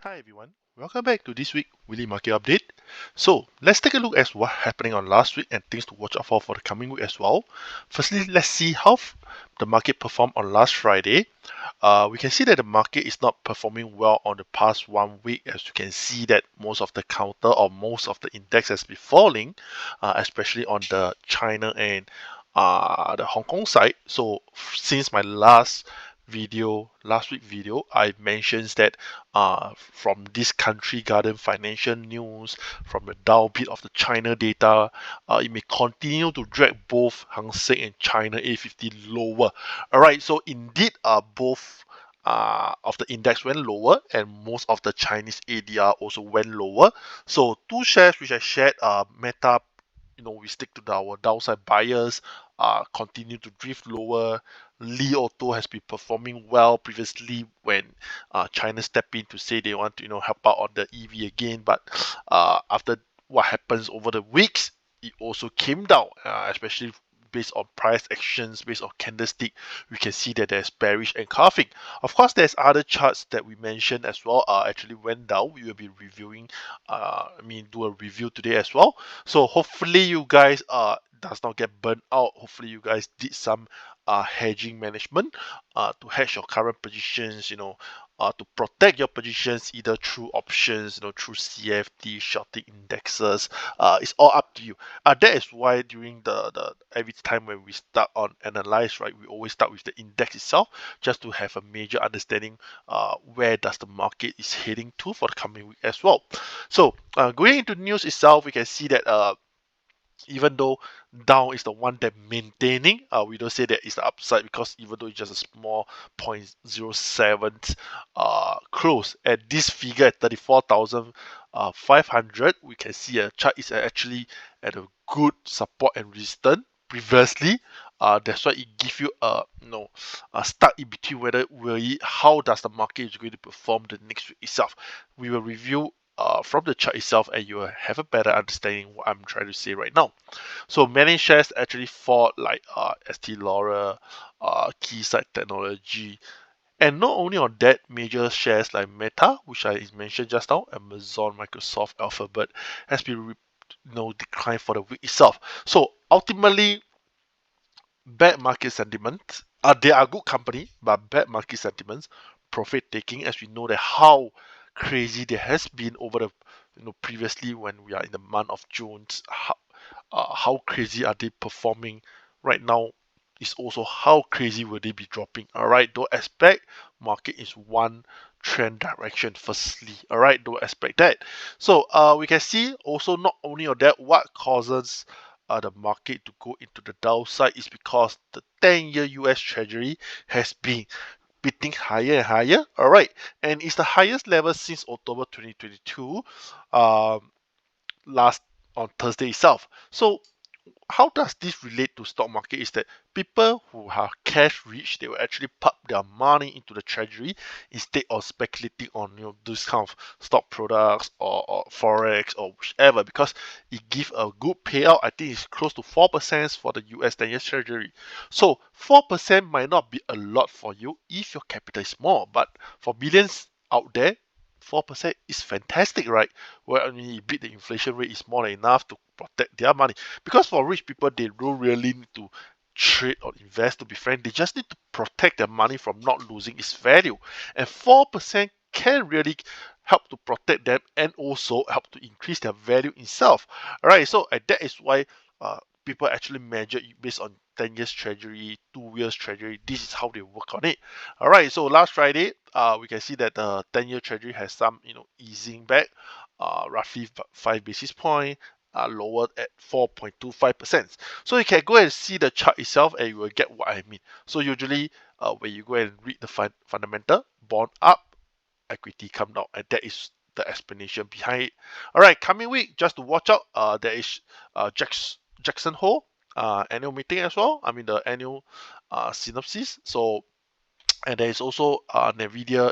Hi everyone, welcome back to this week Weekly Market Update. So let's take a look at what's happening on last week and things to watch out for the coming week as well. Firstly, let's see how the market performed on last Friday. We can see that the market is not performing well on the past 1 week, as you can see that most of the counter or most of the index has been falling, especially on the China and the Hong Kong side. So since my last week video, I mentioned that from this country garden financial news, from the downbeat of the China data, it may continue to drag both Hang Seng and China A50 lower. Alright, so indeed both of the index went lower and most of the Chinese ADR also went lower. So two shares which I shared, Meta, we stick to our downside buyers, continue to drift lower. Li Auto has been performing well previously when China stepped in to say they want to help out on the EV again, but after what happens over the weeks, it also came down, especially based on price actions, based on candlestick. We can see that there's bearish engulfing. Of course, there's other charts that we mentioned as well, actually went down. We will be reviewing, do a review today as well. So hopefully you guys does not get burnt out. Hopefully you guys did some hedging management to hedge your current positions, to protect your positions either through options, through CFD, shorting indexes. It's all up to you. That is why during the every time when we start on analyze, right, we always start with the index itself, just to have a major understanding where does the market is heading to for the coming week as well. So going into news itself, we can see that even though down is the one that maintaining, we don't say that it's the upside, because even though it's just a small 0.07 close at this figure at 34,500, we can see a chart is actually at a good support and resistance previously. That's why it gives you a stuck in between whether really how does the market is going to perform the next week itself. We will review from the chart itself, and you will have a better understanding what I'm trying to say right now. So many shares actually fall, like ST Laura, Keysight Technology, and not only on that, major shares like Meta, which I mentioned just now, Amazon, Microsoft, Alphabet, has been declined for the week itself. So ultimately, bad market sentiment. They are good company, but bad market sentiments, profit taking, as we know that how crazy there has been over the previously when we are in the month of June. How crazy are they performing right now? Is also how crazy will they be dropping. Alright, don't expect market is one trend direction firstly. Alright, don't expect that. So we can see also not only on that, what causes the market to go into the downside is because the 10-year US Treasury has been beating higher and higher. Alright, and it's the highest level since October 2022, last on Thursday itself. So how does this relate to stock market is that people who are cash rich, they will actually pump their money into the treasury instead of speculating on this kind of stock products or forex or whichever, because it gives a good payout. I think it's close to 4% for the US 10-year treasury. So 4% might not be a lot for you if your capital is small, but for millions out there, 4% is fantastic, right? Well, I mean, you beat the inflation rate is more than enough to protect their money. Because for rich people, they don't really need to trade or invest to be frank. They just need to protect their money from not losing its value. And 4% can really help to protect them and also help to increase their value itself. Alright, so that is why people actually measure it based on 10 years treasury, 2 years treasury. This is how they work on it. Alright, so last Friday, we can see that the 10-year treasury has some easing back, roughly 5 basis point, lowered at 4.25%. So you can go and see the chart itself and you will get what I mean. So usually when you go and read the fundamental, bond up, equity come down, and that is the explanation behind it. Alright, coming week, just to watch out, there is Jackson Hole annual meeting as well. I mean the annual synopsis. So, and there is also Nvidia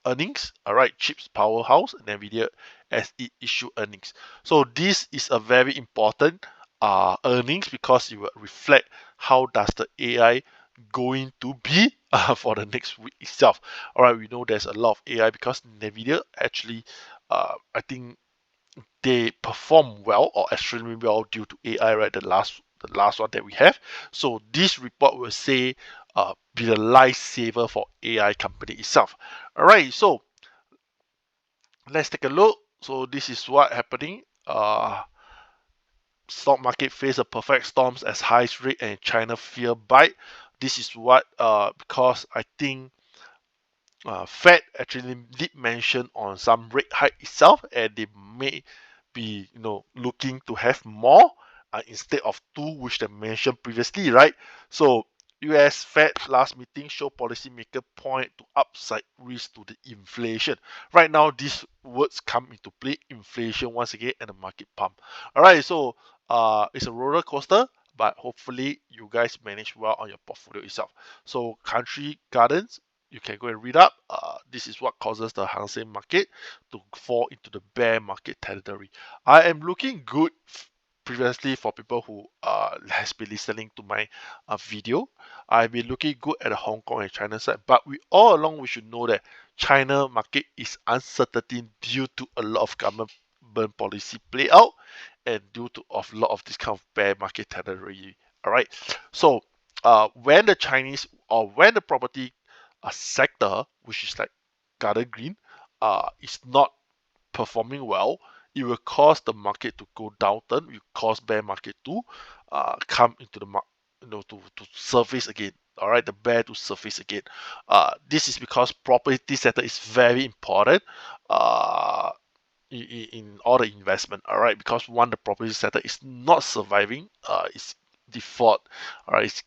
earnings. Alright, chips powerhouse, Nvidia as it issue earnings. So this is a very important earnings, because it will reflect how does the AI going to be for the next week itself. All right, we know there's a lot of AI because Nvidia actually, I think they perform well or extremely well due to AI, right? The last one that we have. So this report will say be the lifesaver for AI company itself. All right, so let's take a look. So this is what happening. Stock market face a perfect storms as highs rate and China fear bite. This is what because I think Fed actually did mention on some rate hike itself, and they may be looking to have more instead of two, which they mentioned previously, right? So US Fed last meeting show policymaker point to upside risk to the inflation. Right now, these words come into play: inflation once again, and the market pump. All right, so it's a roller coaster, but hopefully you guys manage well on your portfolio itself. So country gardens, you can go and read up. This is what causes the Hang Seng market to fall into the bear market territory. I am looking good previously for people who has been listening to my video. I've been looking good at the Hong Kong and China side, but all along we should know that China market is uncertain due to a lot of government policy play out and due to a lot of this kind of bear market territory. All right, so when the Chinese or when the property sector, which is like garden green, is not performing well, it will cause the market to go downturn. It will cause bear market to come into the market, to surface again. All right, the bear to surface again. This is because property sector is very important. In all the investment, all right, because one, the property sector is not surviving, it's default, all right, it's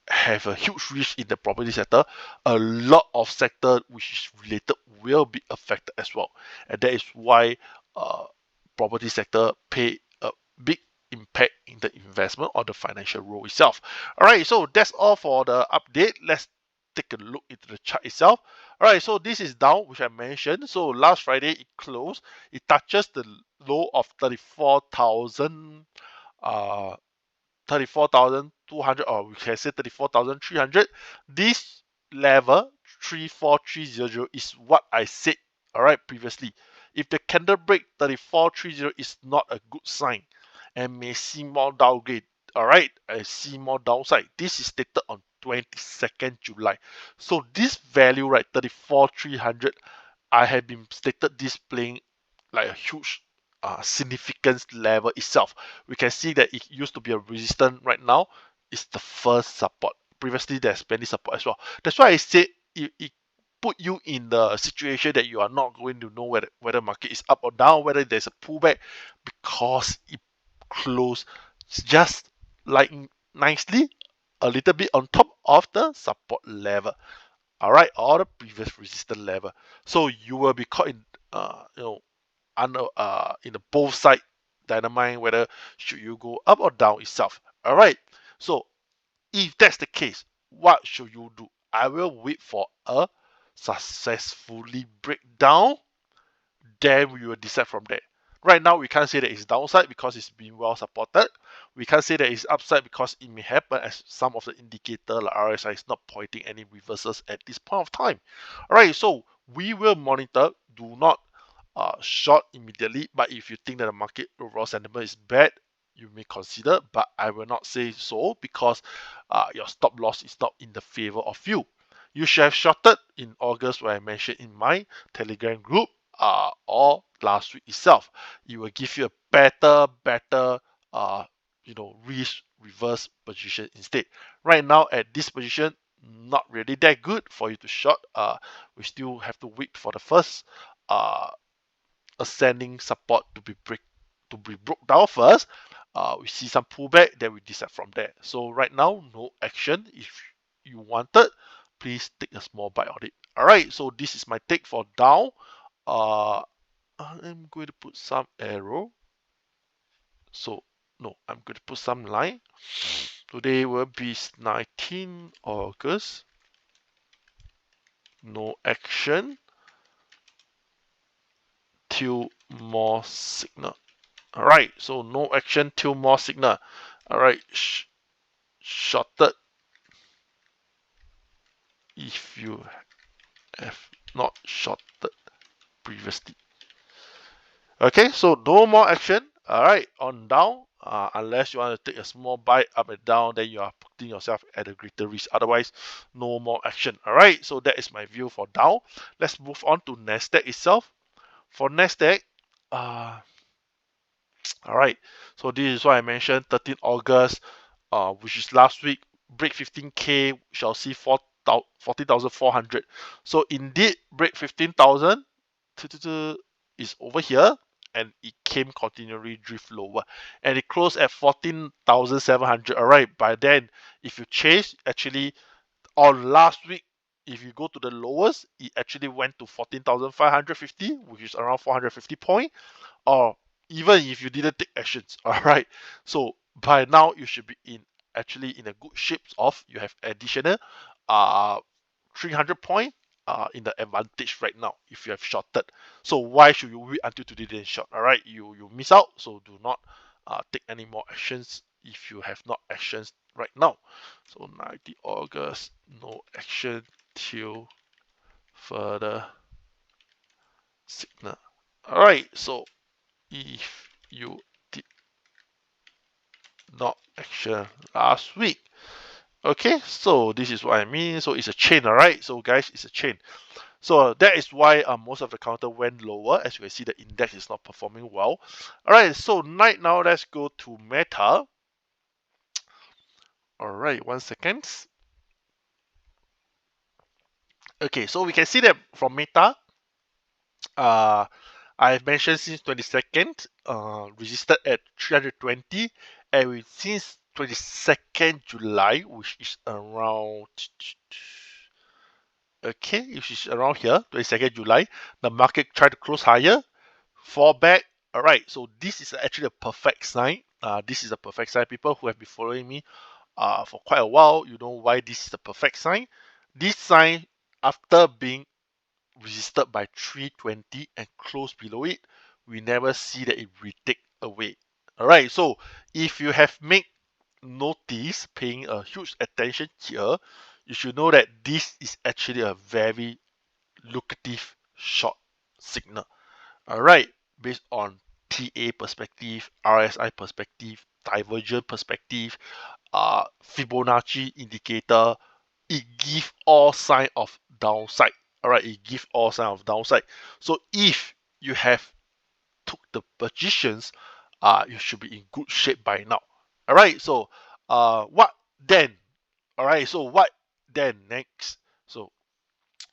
have a huge risk in the property sector. A lot of sector which is related will be affected as well, and that is why uh, property sector pay a big impact in the investment or the financial role itself. All right, so that's all for the update. Let's take a look into the chart itself. All right, so this is down, which I mentioned. So last Friday it closed, it touches the low of 34,000 uh 34,200, or we can say 34,300. This level 34300 is what I said, all right, previously. If the candle break 3430 is not a good sign and may see more downgrade, all right, I see more downside. This is stated on 22nd July. So this value, right, 34,300, I have been stated this playing like a huge significance level itself. We can see that it used to be a resistance. Right now it's the first support. Previously there's many support as well. That's why I said it put you in the situation that you are not going to know whether market is up or down, whether there's a pullback, because it closed just like nicely a little bit on top of the support level, all right, or the previous resistance level. So you will be caught in under in the both side dynamite, whether should you go up or down itself. All right, so if that's the case, what should you do? I will wait for a successfully breakdown, then we will decide from there. Right now, we can't say that it's downside because it's been well supported. We can't say that it's upside because it may happen, as some of the indicator like RSI is not pointing any reversals at this point of time. All right, so we will monitor. Do not short immediately, but if you think that the market overall sentiment is bad, you may consider, but I will not say so because your stop loss is not in the favor of you. You should have shorted in August, where I mentioned in my Telegram group, or last week itself. It will give you a better risk reverse position instead. Right now at this position, not really that good for you to short. We still have to wait for the first ascending support to be broke down first. We see some pullback, then we decide from there. So right now, no action. If you wanted, please take a small bite on it. All right, so this is my take for down. I'm going to put some arrow. So no, I'm going to put some line. Today will be 19 August. No action till more signal. All right, so no action till more signal. All right, shorted if you have not shorted previously. Okay, so no more action. All right, on down. Unless you want to take a small bite up and down, then you are putting yourself at a greater risk. Otherwise, no more action. All right, so that is my view for Dow. Let's move on to Nasdaq itself. For Nasdaq, all right, so this is what I mentioned, 13 August, which is last week, break 15K, shall see 14,400. So indeed, break 15,000 is over here, and it came continually drift lower, and it closed at 14,700. All right, by then, if you chase, actually, on last week, if you go to the lowest, it actually went to 14,550, which is around 450 points, or even if you didn't take actions. All right, so by now you should be actually in a good shape of you have additional 300 point in the advantage right now if you have shorted. So why should you wait until today then short? All right, you miss out, so do not take any more actions if you have not actions right now. So 19 August, no action till further signal. All right, so if you did not action last week. Okay, so this is what I mean. So it's a chain, all right? So guys, it's a chain. So that is why most of the counter went lower. As you can see, the index is not performing well. All right, so right now let's go to Meta. All right, 1 second. Okay, so we can see that from Meta, uh, I've mentioned since 22nd, resisted at 320, and since 22nd July, which is around, okay, which is around here, 22nd July, the market tried to close higher, fall back. All right, so this is actually a perfect sign. This is a perfect sign. People who have been following me for quite a while, you know why this is a perfect sign. This sign, after being resisted by 320 and close below it, we never see that it retake away. All right, so if you have made notice, paying a huge attention here, you should know that this is actually a very lucrative short signal. All right, based on TA perspective, RSI perspective, divergent perspective, Fibonacci indicator, it gives all sign of downside. All right, it gives all sign of downside. So if you have took the positions, you should be in good shape by now. All right, so what then? All right, so what then next? So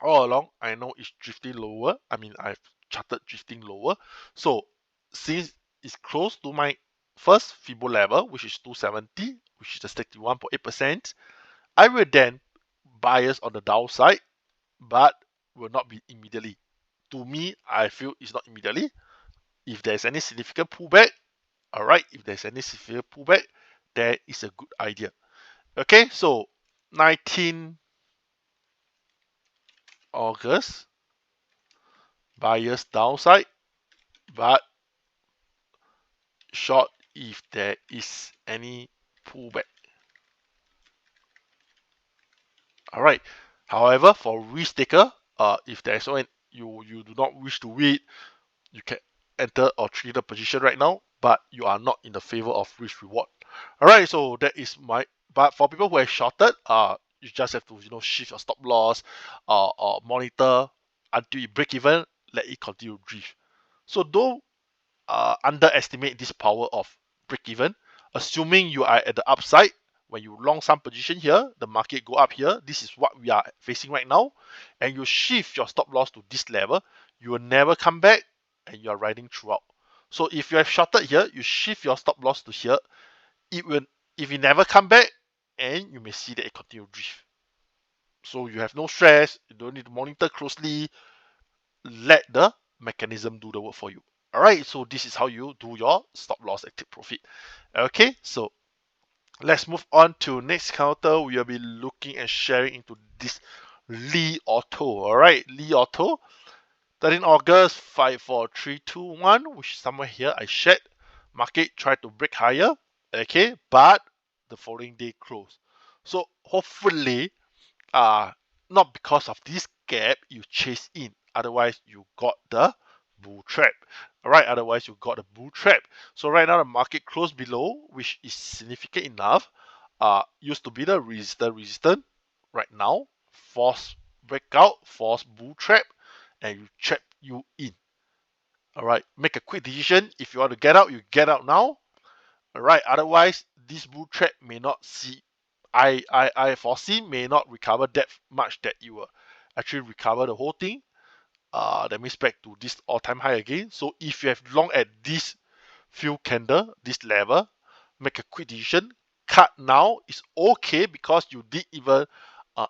all along, I know it's drifting lower. I mean, I've charted drifting lower. So since it's close to my first Fibo level, which is 270, which is the 61.8%, I will then bias on the downside, but will not be immediately. To me, I feel it's not immediately. If there's any significant pullback, all right, if there's any significant pullback, that is a good idea. Okay, so 19 August, bias downside, but short if there is any pullback. All right. However, for risk taker, if there is no you do not wish to wait, you can enter or trigger position right now, but you are not in the favor of risk reward. All right. So that is my. But for people who have shorted, you just have to shift your stop loss, or monitor until it break even, let it continue to drift. So don't underestimate this power of break even. Assuming you are at the upside, when you long some position here, the market go up here, this is what we are facing right now, and you shift your stop loss to this level, you will never come back, and you are riding throughout. So if you have shorted here, you shift your stop loss to here, it will, if it never come back, and you may see that it continue to drift. So you have no stress, you don't need to monitor closely, let the mechanism do the work for you. All right, so this is how you do your stop loss and take profit. Okay, so let's move on to next counter. We will be looking and sharing into this Li Auto. All right, Li Auto, 13 August 54321, which is somewhere here. I shared. Market tried to break higher. Okay, but the following day closed. So hopefully, not because of this gap you chase in. Otherwise, you got the bull trap. Alright, otherwise you got the bull trap. So right now the market closed below, which is significant enough. Used to be the resistance. Right now, force breakout, force bull trap, and you trap you in. Alright, make a quick decision. If you want to get out, you get out now. Alright, otherwise this bull trap may not see. I foresee may not recover that much that you will actually recover the whole thing. That means back to this all-time high again. So if you have long at this few candle, this level, make a quick decision. Cut now is okay because you did even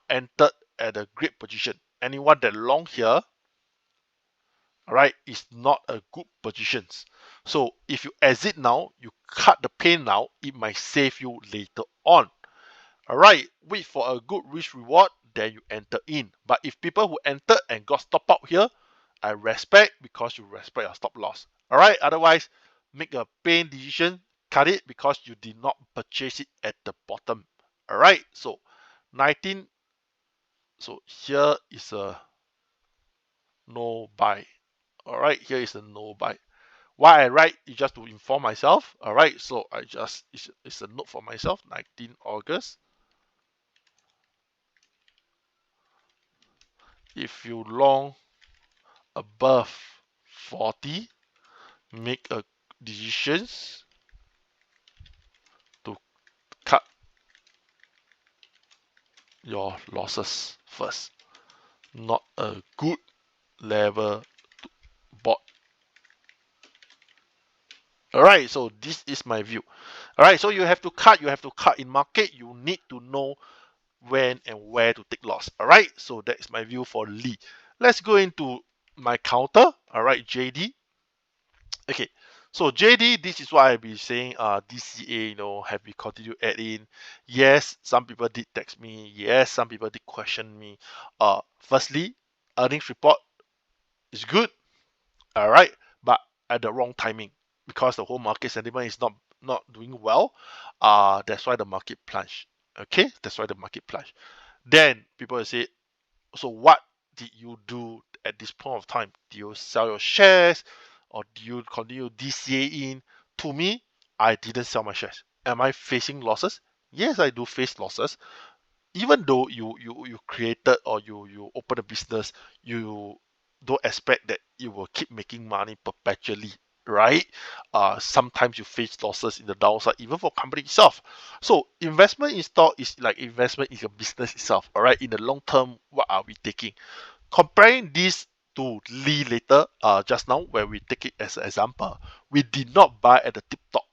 entered at a great position. Anyone that long here, alright, is not a good position. So if you exit now, you cut the pain now, it might save you later on. Alright, wait for a good risk reward, then you enter in. But if people who entered and got stop out here, I respect because you respect your stop loss. Alright, otherwise, make a pain decision, cut it because you did not purchase it at the bottom. Alright, so 19. So here is a no buy. Alright, here is a no buy. Why I write is just to inform myself. Alright, so I just, it's a note for myself, 19 August. If you long above 40, make a decisions to cut your losses first. Not a good level to bought. Alright, so this is my view. Alright, so you have to cut in market. You need to know when and where to take loss. Alright, so that is my view for Lee. Let's go into my counter. Alright, JD. Okay, so JD, this is what I've been saying. DCA, have we continued add in? Yes, some people did text me. Yes, some people did question me. Firstly, earnings report is good. Alright, but at the wrong timing because the whole market sentiment is not doing well. That's why the market plunged. Okay, that's why the market plunged. Then people will say, so what did you do at this point of time? Do you sell your shares or do you continue DCA in? To me, I didn't sell my shares. Am I facing losses? Yes, I do face losses. Even though you created or you open a business, you don't expect that you will keep making money perpetually, right? Sometimes you face losses in the downside, even for company itself. So investment in stock is like investment in a business itself. All right, in the long term, what are we taking? Comparing this to Lee later, just now where we take it as an example, we did not buy at the tip top,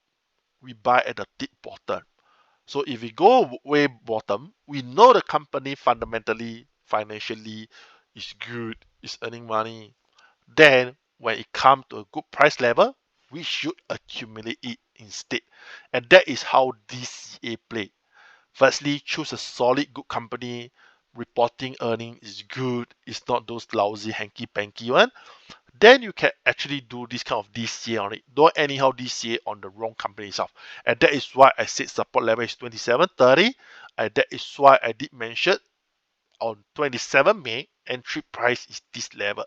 we buy at the tip bottom. So if we go way bottom, we know the company fundamentally, financially is good, is earning money. Then when it comes to a good price level, we should accumulate it instead. And that is how DCA play. Firstly, choose a solid, good company. Reporting earning is good. It's not those lousy hanky-panky one. Then you can actually do this kind of DCA on it. Don't anyhow DCA on the wrong company itself. And that is why I said support level is 27.30. And that is why I did mention on 27 May, entry price is this level.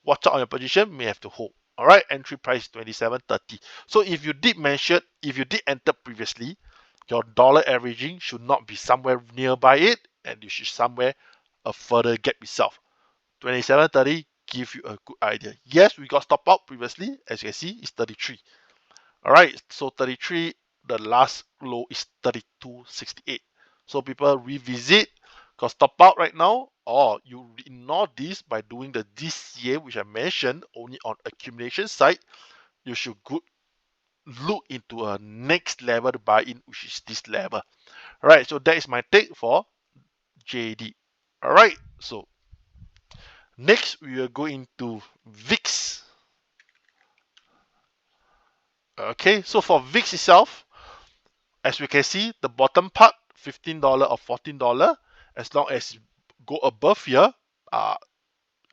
Watch out on your position, may have to hold. Alright, entry price 27.30. So if you did enter previously, your dollar averaging should not be somewhere nearby it, and you should somewhere a further gap itself. 27.30 give you a good idea. Yes, we got stop out previously, as you can see, it's 33. Alright, so 33, the last low is 32.68. So people revisit, got stop out right now, or you ignore this by doing the DCA, which I mentioned, only on accumulation side. You should look into a next level to buy in, which is this level. Alright, so that is my take for JD. Alright, so next we will go into VIX. Okay, so for VIX itself, as we can see, the bottom part, $15 or $14, as long as go above here,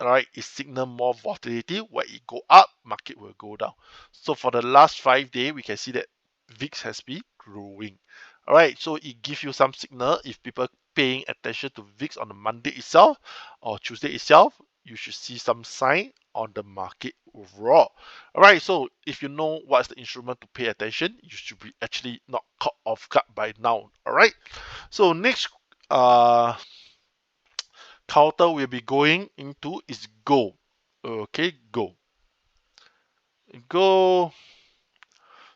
right, it signal more volatility. Where it go up, market will go down. So for the last 5 days, we can see that VIX has been growing. All right, so it gives you some signal. If people paying attention to VIX on the Monday itself or Tuesday itself, you should see some sign on the market overall. Alright, so if you know what's the instrument to pay attention, you should be actually not caught off guard by now. Alright, so next counter we'll be going into is gold. Okay, gold.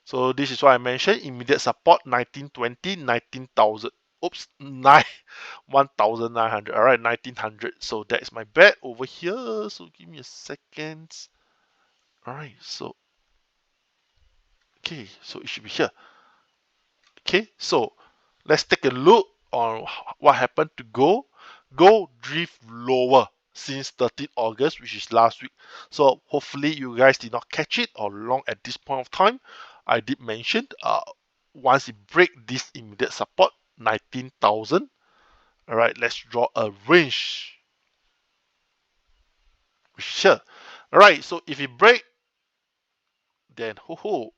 So this is what I mentioned, immediate support 1920, 19,000. Oops, 1,900. All right, 1,900. So that's my bet over here. So give me a second. All right, so okay, so it should be here. Okay, so let's take a look on what happened to gold. Gold drift lower since 13th August, which is last week. So hopefully you guys did not catch it or long at this point of time. I did mention once it break this immediate support 19,000. All right, let's draw a range. Sure. All right, so if it break, then it will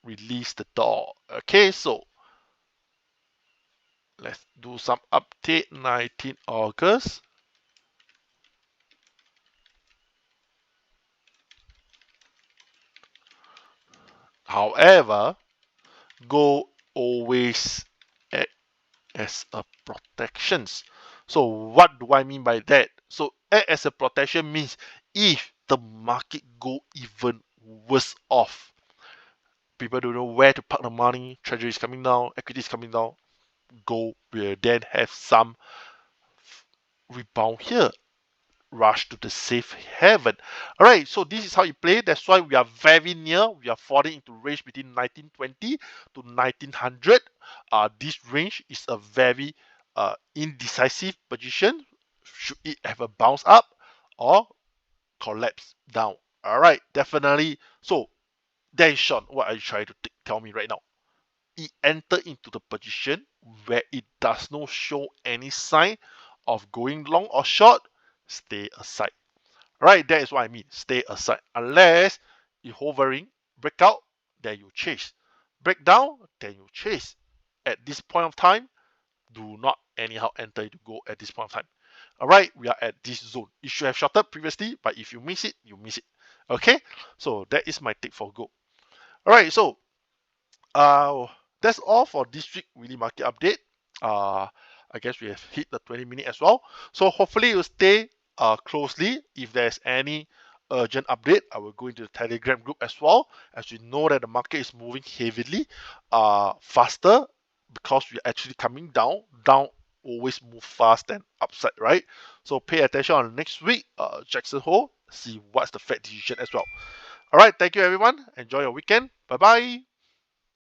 release the door. Okay, so let's do some update. 19 August. However, gold always act as a protection. So what do I mean by that? So act as a protection means if the market go even worse off, people don't know where to park the money, Treasury is coming down, equity is coming down, gold will then have some rebound here, rush to the safe haven. All right, so this is how you play. That's why we are very near. We are falling into range between 1920 to 1900. This range is a very indecisive position. Should it have a bounce up or collapse down? All right, definitely. So that is Sean. What are you trying to tell me right now? It entered into the position where it does not show any sign of going long or short. Stay aside. Right, that is what I mean. Stay aside. Unless you hovering, break out, then you chase. Break down, then you chase. At this point of time, do not anyhow enter into go at this point of time. Alright, we are at this zone. You should have shorted previously, but if you miss it, you miss it. Okay, so that is my take for go. Alright, so that's all for this week weekly market update. I guess we have hit the 20-minute as well. So hopefully you stay closely. If there's any urgent update, I will go into the Telegram group as well, as we know that the market is moving heavily faster because we're actually coming down. Down always move fast than upside, right? So pay attention on next week, Jackson Hole, see what's the Fed decision as well. All right, thank you everyone. Enjoy your weekend. Bye bye.